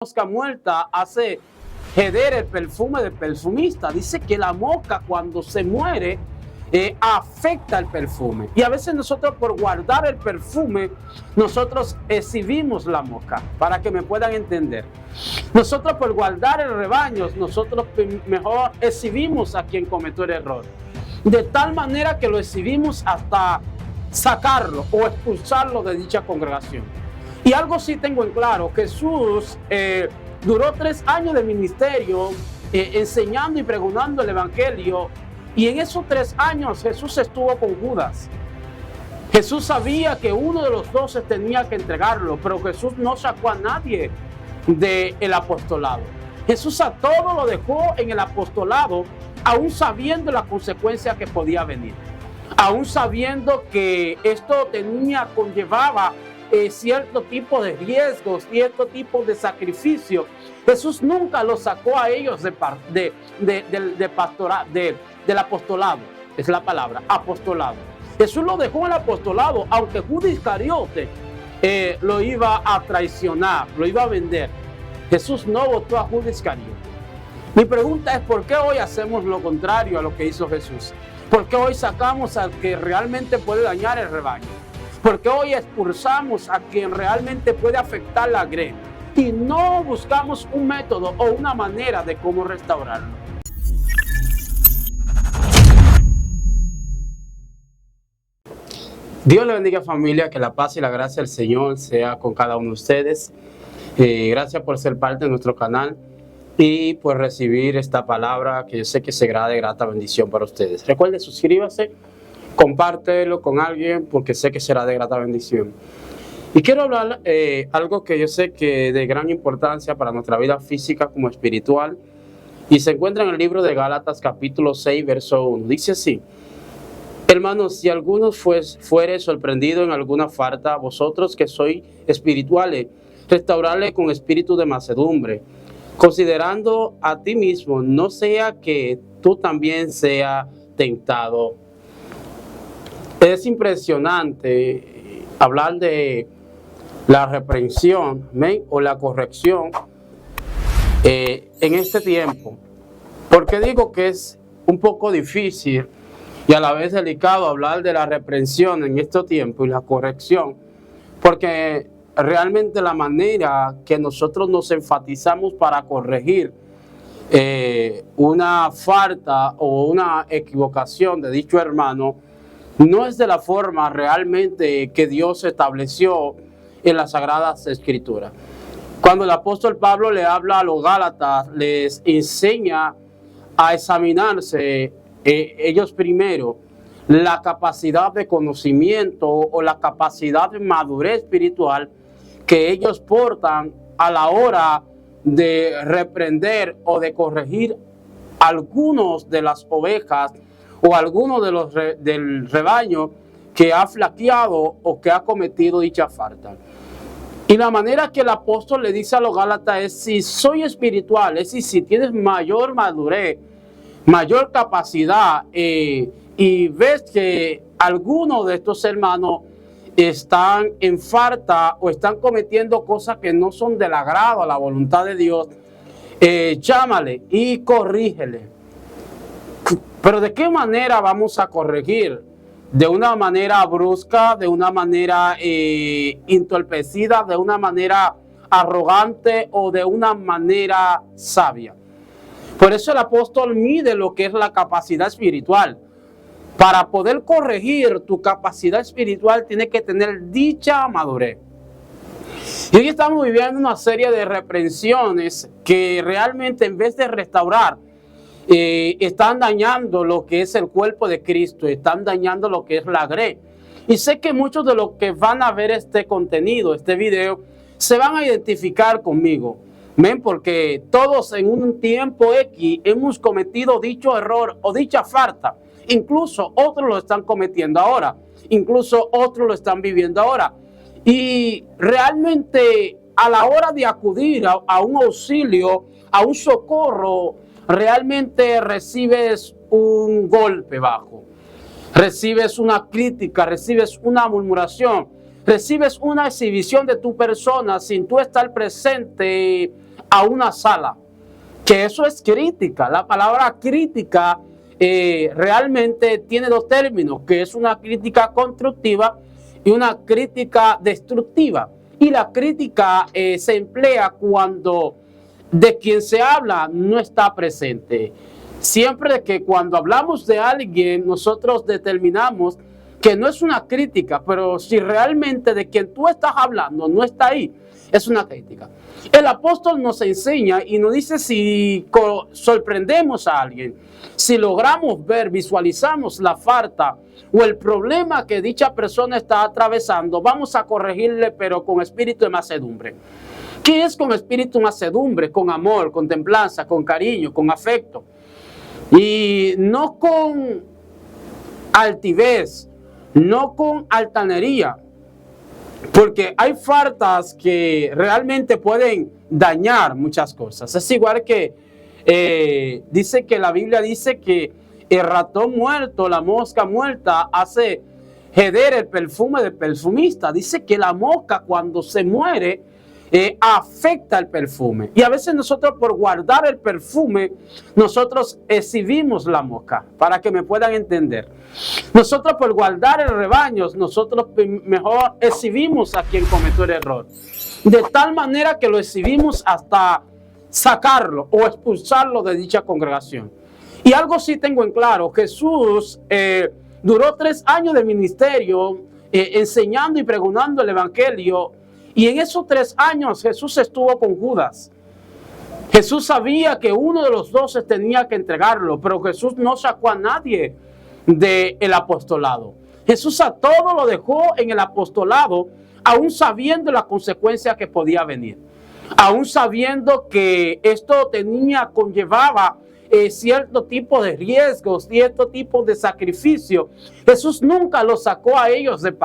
mosca muerta hace ceder el perfume del perfumista. Dice que la mosca cuando se muere afecta el perfume. Y a veces nosotros por guardar el perfume, nosotros exhibimos la mosca, para que me puedan entender. Nosotros por guardar el rebaño, nosotros mejor exhibimos a quien cometió el error. De tal manera que lo exhibimos hasta sacarlo o expulsarlo de dicha congregación. Y algo sí tengo en claro, Jesús duró 3 años de ministerio enseñando y pregonando el evangelio, y en esos 3 años Jesús estuvo con Judas. Jesús sabía que uno de los 12 tenía que entregarlo, pero Jesús no sacó a nadie del apostolado. Jesús a todo lo dejó en el apostolado, aún sabiendo la consecuencia que podía venir, aún sabiendo que esto conllevaba cierto tipo de riesgos, cierto tipo de sacrificio. Jesús nunca los sacó a ellos del apostolado, es la palabra, apostolado. Jesús lo dejó en el apostolado, aunque Judas Iscariote lo iba a traicionar, lo iba a vender. Jesús no votó a Judas Iscariote. Mi pregunta es, ¿por qué hoy hacemos lo contrario a lo que hizo Jesús? ¿Por qué hoy sacamos al que realmente puede dañar el rebaño? Porque hoy expulsamos a quien realmente puede afectar la grey y no buscamos un método o una manera de cómo restaurarlo. Dios le bendiga, familia, que la paz y la gracia del Señor sea con cada uno de ustedes. Gracias por ser parte de nuestro canal y por recibir esta palabra que yo sé que será de grata bendición para ustedes. Recuerde, suscríbase, compártelo con alguien porque sé que será de grata bendición. Y quiero hablar algo que yo sé que de gran importancia para nuestra vida física como espiritual, y se encuentra en el libro de Gálatas capítulo 6 verso 1. Dice así: hermanos, si alguno fuere sorprendido en alguna falta, vosotros que sois espirituales, restaurarle con espíritu de mansedumbre, considerando a ti mismo, no sea que tú también seas tentado. Es impresionante hablar de la reprensión, ¿ven?, o la corrección en este tiempo. Porque digo que es un poco difícil y a la vez delicado hablar de la reprensión en este tiempo y la corrección, porque realmente la manera que nosotros nos enfatizamos para corregir una falta o una equivocación de dicho hermano no es de la forma realmente que Dios estableció en las Sagradas Escrituras. Cuando el apóstol Pablo le habla a los Gálatas, les enseña a examinarse ellos primero la capacidad de conocimiento o la capacidad de madurez espiritual que ellos portan a la hora de reprender o de corregir algunos de las ovejas o alguno de los del rebaño que ha flaqueado o que ha cometido dicha falta. Y la manera que el apóstol le dice a los Gálatas es: si soy espiritual, es decir, si tienes mayor madurez, mayor capacidad, y ves que algunos de estos hermanos están en falta o están cometiendo cosas que no son del agrado a la voluntad de Dios, llámale y corrígele. Pero ¿de qué manera vamos a corregir? ¿De una manera brusca, de una manera entorpecida, de una manera arrogante o de una manera sabia? Por eso el apóstol mide lo que es la capacidad espiritual. Para poder corregir tu capacidad espiritual tiene que tener dicha madurez. Y hoy estamos viviendo una serie de reprensiones que realmente, en vez de restaurar, están dañando lo que es el cuerpo de Cristo, están dañando lo que es la grey. Y sé que muchos de los que van a ver este contenido, este video, se van a identificar conmigo. ¿Ven? Porque todos en un tiempo X hemos cometido dicho error o dicha falta. Incluso otros lo están cometiendo ahora. Incluso otros lo están viviendo ahora. Y realmente a la hora de acudir a un auxilio, a un socorro, realmente recibes un golpe bajo, recibes una crítica, recibes una murmuración, recibes una exhibición de tu persona sin tú estar presente a una sala. Que eso es crítica. La palabra crítica realmente tiene dos términos, que es una crítica constructiva y una crítica destructiva. Y la crítica se emplea cuando de quien se habla no está presente. Siempre que cuando hablamos de alguien, nosotros determinamos que no es una crítica, pero si realmente de quien tú estás hablando no está ahí, es una crítica. El apóstol nos enseña y nos dice si sorprendemos a alguien, si logramos ver, visualizamos la falta o el problema que dicha persona está atravesando, vamos a corregirle, pero con espíritu de mansedumbre. ¿Qué es con espíritu de mansedumbre? Con amor, con templanza, con cariño, con afecto. Y no con altivez, no con altanería. Porque hay faltas que realmente pueden dañar muchas cosas. Es igual que dice que la Biblia dice que el ratón muerto, la mosca muerta, hace heder el perfume del perfumista. Dice que la mosca cuando se muere afecta el perfume. Y a veces nosotros por guardar el perfume, nosotros exhibimos la mosca, para que me puedan entender. Nosotros por guardar el rebaño, nosotros mejor exhibimos a quien cometió el error. De tal manera que lo exhibimos hasta sacarlo o expulsarlo de dicha congregación. Y algo sí tengo en claro, Jesús duró 3 años de ministerio enseñando y pregonando el evangelio. Y en esos 3 años Jesús estuvo con Judas. Jesús sabía que uno de los 12 tenía que entregarlo, pero Jesús no sacó a nadie del apostolado. Jesús a todo lo dejó en el apostolado, aún sabiendo la consecuencia que podía venir. Aún sabiendo que esto conllevaba cierto tipo de riesgos, cierto tipo de sacrificio. Jesús nunca los sacó a ellos del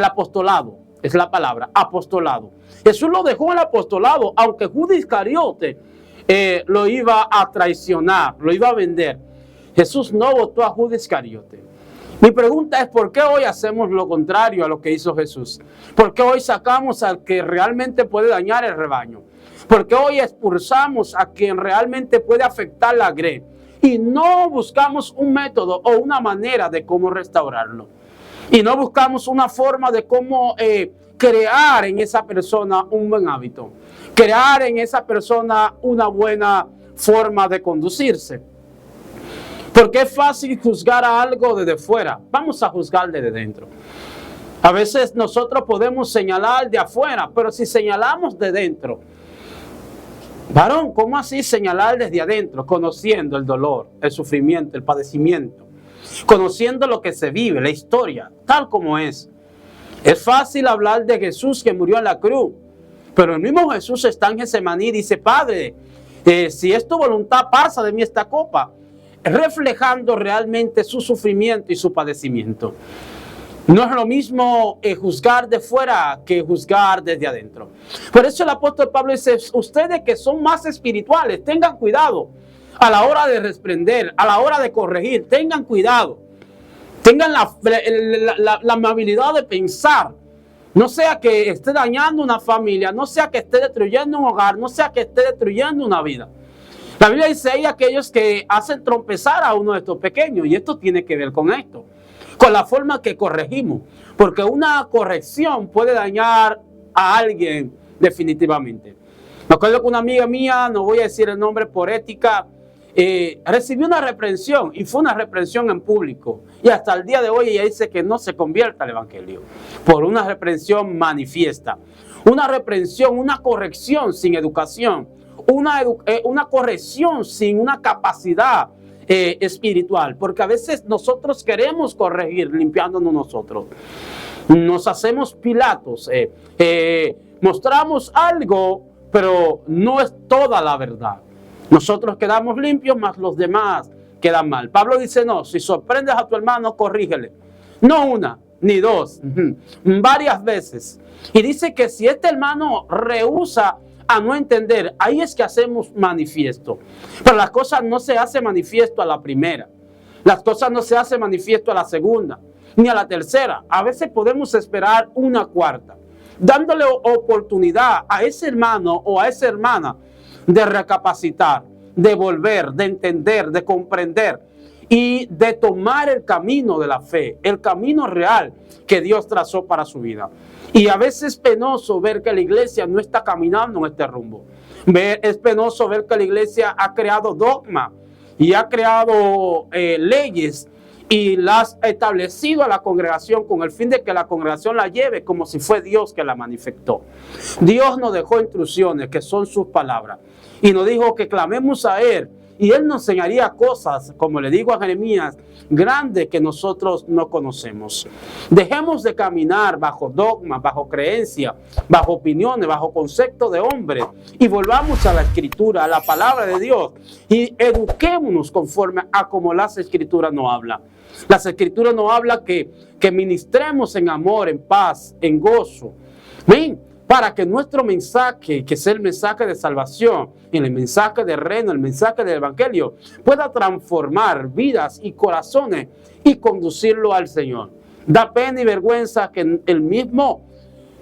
apostolado. Es la palabra, apostolado. Jesús lo dejó en el apostolado, aunque Judas Iscariote lo iba a traicionar, lo iba a vender. Jesús no votó a Judas Iscariote. Mi pregunta es, ¿por qué hoy hacemos lo contrario a lo que hizo Jesús? ¿Por qué hoy sacamos al que realmente puede dañar el rebaño? ¿Por qué hoy expulsamos a quien realmente puede afectar la grey? Y no buscamos un método o una manera de cómo restaurarlo. Y no buscamos una forma de cómo crear en esa persona un buen hábito. Crear en esa persona una buena forma de conducirse. Porque es fácil juzgar a algo desde fuera. Vamos a juzgar desde dentro. A veces nosotros podemos señalar de afuera, pero si señalamos de dentro, varón, ¿cómo así señalar desde adentro? Conociendo el dolor, el sufrimiento, el padecimiento. Conociendo lo que se vive, la historia, tal como es. Es fácil hablar de Jesús que murió en la cruz, pero el mismo Jesús está en Getsemaní y dice, Padre, si es tu voluntad, pasa de mí esta copa, reflejando realmente su sufrimiento y su padecimiento. No es lo mismo juzgar de fuera que juzgar desde adentro. Por eso el apóstol Pablo dice, ustedes que son más espirituales, tengan cuidado a la hora de reprender, a la hora de corregir, tengan cuidado. Tengan la amabilidad de pensar. No sea que esté dañando una familia, no sea que esté destruyendo un hogar, no sea que esté destruyendo una vida. La Biblia dice, hay aquellos que hacen tropezar a uno de estos pequeños, y esto tiene que ver con esto, con la forma que corregimos, porque una corrección puede dañar a alguien definitivamente. Me acuerdo que una amiga mía, no voy a decir el nombre por ética, recibió una reprensión, y fue una reprensión en público, y hasta el día de hoy ella dice que no se convierta al evangelio, por una reprensión manifiesta, una reprensión, una corrección sin educación, una corrección sin una capacidad espiritual, porque a veces nosotros queremos corregir limpiándonos nosotros. Nos hacemos Pilatos, mostramos algo, pero no es toda la verdad. Nosotros quedamos limpios, mas los demás quedan mal. Pablo dice, no, si sorprendes a tu hermano, corrígele. No una, ni dos, varias veces. Y dice que si este hermano rehúsa a no entender, ahí es que hacemos manifiesto. Pero las cosas no se hacen manifiesto a la primera. Las cosas no se hacen manifiesto a la segunda, ni a la tercera. A veces podemos esperar una cuarta. dándole oportunidad a ese hermano o a esa hermana de recapacitar, de volver, de entender, de comprender y de tomar el camino de la fe, el camino real que Dios trazó para su vida. Y a veces es penoso ver que la iglesia no está caminando en este rumbo. Es penoso ver que la iglesia ha creado dogma y ha creado leyes y las ha establecido a la congregación con el fin de que la congregación la lleve como si fue Dios que la manifestó. Dios nos dejó instrucciones que son sus palabras y nos dijo que clamemos a Él y Él nos enseñaría cosas, como le digo a Jeremías, grandes que nosotros no conocemos. Dejemos de caminar bajo dogmas, bajo creencias, bajo opiniones, bajo conceptos de hombre y volvamos a la Escritura, a la palabra de Dios y eduquémonos conforme a como las Escrituras nos hablan. Las Escrituras nos hablan que ministremos en amor, en paz, en gozo. ¿Ven? Para que nuestro mensaje, que es el mensaje de salvación, el mensaje del reino, el mensaje del evangelio, pueda transformar vidas y corazones y conducirlo al Señor. Da pena y vergüenza que el mismo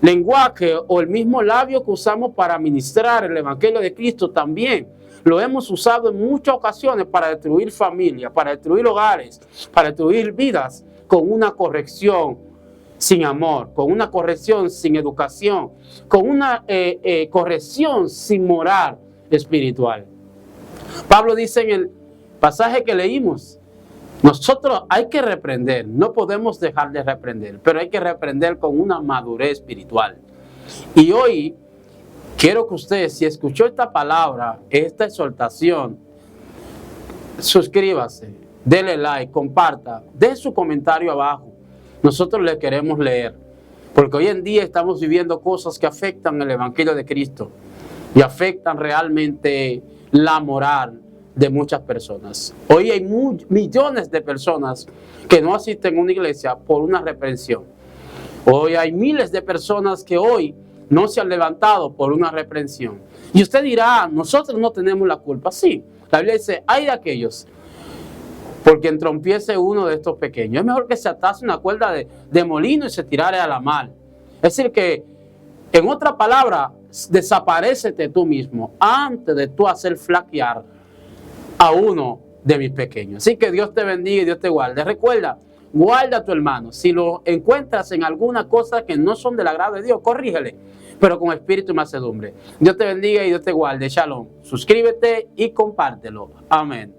lenguaje o el mismo labio que usamos para ministrar el evangelio de Cristo también lo hemos usado en muchas ocasiones para destruir familias, para destruir hogares, para destruir vidas con una corrección sin amor, con una corrección sin educación, con una corrección sin moral espiritual. Pablo dice en el pasaje que leímos, nosotros hay que reprender, no podemos dejar de reprender, pero hay que reprender con una madurez espiritual. Y hoy quiero que usted, si escuchó esta palabra, esta exhortación, suscríbase, dele like, comparta, deje su comentario abajo. Nosotros le queremos leer, porque hoy en día estamos viviendo cosas que afectan el evangelio de Cristo y afectan realmente la moral de muchas personas. Hoy hay millones de personas que no asisten a una iglesia por una reprensión. Hoy hay miles de personas que hoy no se han levantado por una reprensión. Y usted dirá, nosotros no tenemos la culpa. Sí, la Biblia dice, hay de aquellos porque entrompiese uno de estos pequeños. Es mejor que se atase una cuerda de molino y se tirare a la mar. Es decir que, en otra palabra, desaparécete tú mismo antes de tú hacer flaquear a uno de mis pequeños. Así que Dios te bendiga y Dios te guarde. Recuerda, guarda a tu hermano. Si lo encuentras en alguna cosa que no son del agrado de Dios, corrígele, pero con espíritu y mansedumbre. Dios te bendiga y Dios te guarde. Shalom. Suscríbete y compártelo. Amén.